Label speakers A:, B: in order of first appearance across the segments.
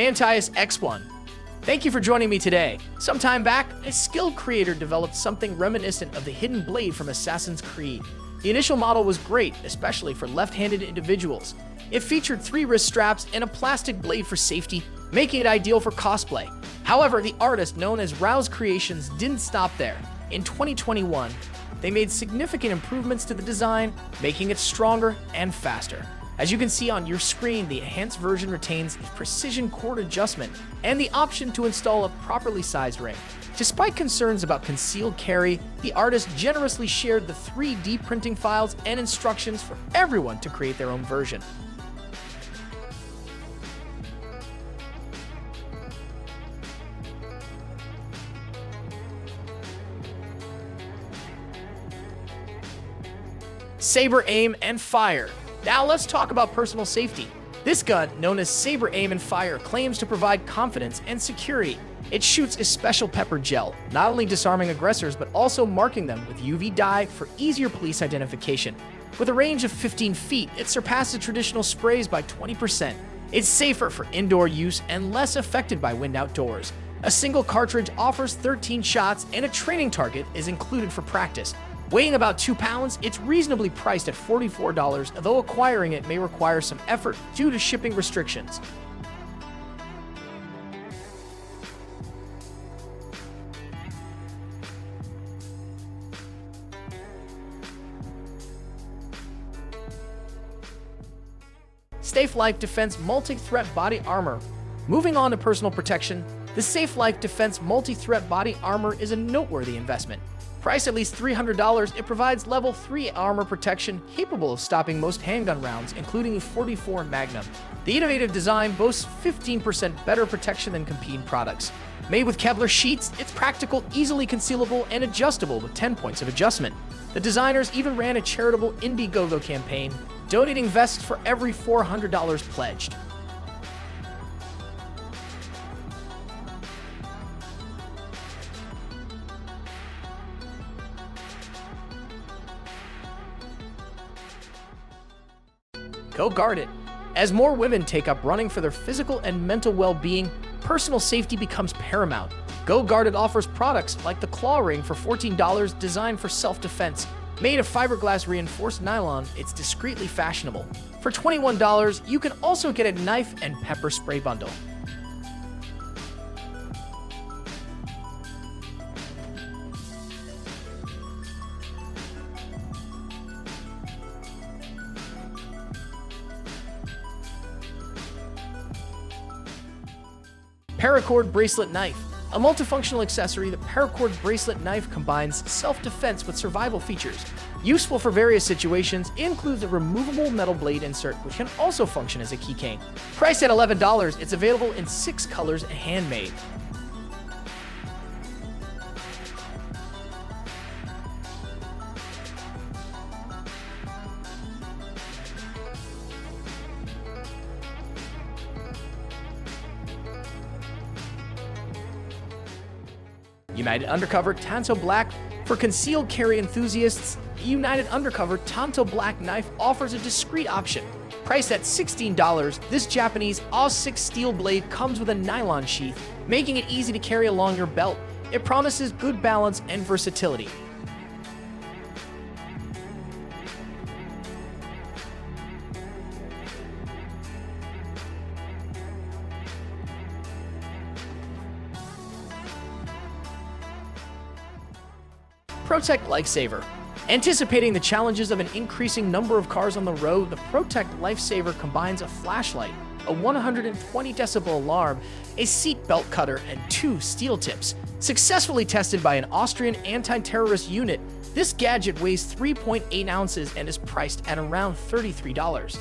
A: MANTIS X1. Thank you for joining me today. Some time back, a skilled creator developed something reminiscent of the hidden blade from Assassin's Creed. The initial model was great, especially for left-handed individuals. It featured 3 wrist straps and a plastic blade for safety, making it ideal for cosplay. However, the artist known as Rouse Creations didn't stop there. In 2021, they made significant improvements to the design, making it stronger and faster. As you can see on your screen, the enhanced version retains a precision cord adjustment and the option to install a properly sized ring. Despite concerns about concealed carry, the artist generously shared the 3D printing files and instructions for everyone to create their own version. Sabre Aim and Fire. Now let's talk about personal safety. This gun, known as Sabre Aim and Fire, claims to provide confidence and security. It shoots a special pepper gel, not only disarming aggressors but also marking them with UV dye for easier police identification. With a range of 15 feet, it surpasses traditional sprays by 20%. It's safer for indoor use and less affected by wind outdoors. A single cartridge offers 13 shots and a training target is included for practice. Weighing about 2 pounds, it's reasonably priced at $44, although acquiring it may require some effort due to shipping restrictions. Safe Life Defense Multi-Threat Body Armor. Moving on to personal protection, the Safe Life Defense Multi-Threat Body Armor is a noteworthy investment. Priced at least $300, it provides level 3 armor protection capable of stopping most handgun rounds, including a .44 Magnum. The innovative design boasts 15% better protection than competing products. Made with Kevlar sheets, it's practical, easily concealable, and adjustable with 10 points of adjustment. The designers even ran a charitable Indiegogo campaign, donating vests for every $400 pledged. Go guard it. As more women take up running for their physical and mental well-being, personal safety becomes paramount. Go Guard It offers products like the Claw Ring for $14 designed for self-defense. Made of fiberglass reinforced nylon, it's discreetly fashionable. For $21, you can also get a knife and pepper spray bundle. Paracord Bracelet Knife. A multifunctional accessory, the Paracord Bracelet Knife combines self-defense with survival features. Useful for various situations, it includes a removable metal blade insert, which can also function as a keychain. Priced at $11, it's available in 6 colors and handmade. United Undercover Tanto Black. For concealed carry enthusiasts, the United Undercover Tanto Black knife offers a discreet option. Priced at $16, this Japanese AUS-6 steel blade comes with a nylon sheath, making it easy to carry along your belt. It promises good balance and versatility. Protekkt Life-Saver. Anticipating the challenges of an increasing number of cars on the road, the Protekkt Life-Saver combines a flashlight, a 120 decibel alarm, a seat belt cutter, and 2 steel tips. Successfully tested by an Austrian anti-terrorist unit, this gadget weighs 3.8 ounces and is priced at around $33.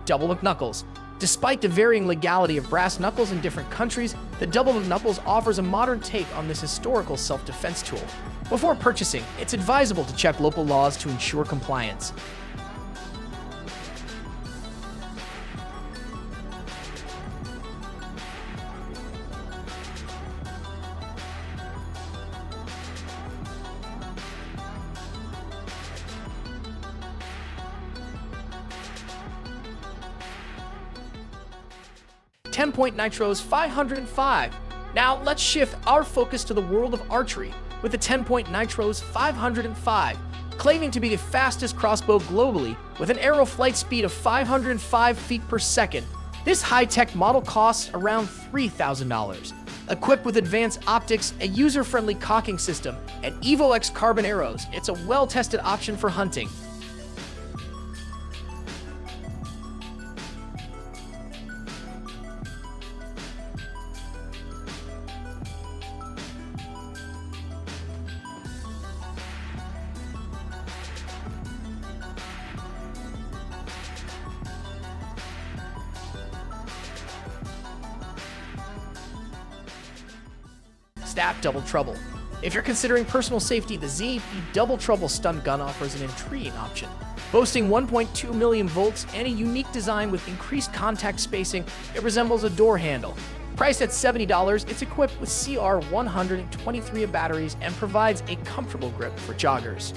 A: Double Mcknuckles. Despite the varying legality of brass knuckles in different countries, the Double Mcknuckles offers a modern take on this historical self-defense tool. Before purchasing, it's advisable to check local laws to ensure compliance. TenPoint Nitros 505. Now let's shift our focus to the world of archery with the TenPoint Nitros 505, claiming to be the fastest crossbow globally with an arrow flight speed of 505 feet per second. This high-tech model costs around $3,000. Equipped with advanced optics, a user-friendly cocking system, and EVO-X carbon arrows, it's a well-tested option for hunting. ZAP Double Trouble. If you're considering personal safety, the ZAP Double Trouble stun gun offers an intriguing option. Boasting 1.2 million volts and a unique design with increased contact spacing, it resembles a door handle. Priced at $70, it's equipped with CR123 batteries and provides a comfortable grip for joggers.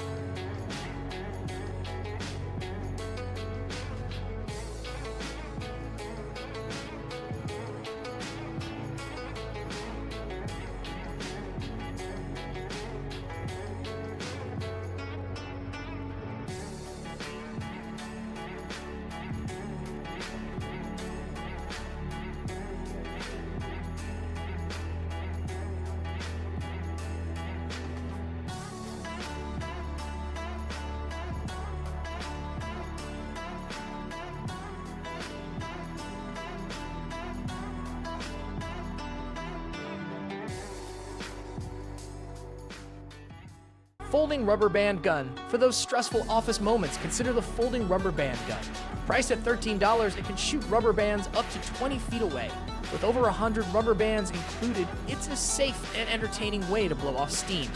A: Folding rubber band gun. For those stressful office moments, consider the folding rubber band gun. Priced at $13, it can shoot rubber bands up to 20 feet away. With over 100 rubber bands included, it's a safe and entertaining way to blow off steam.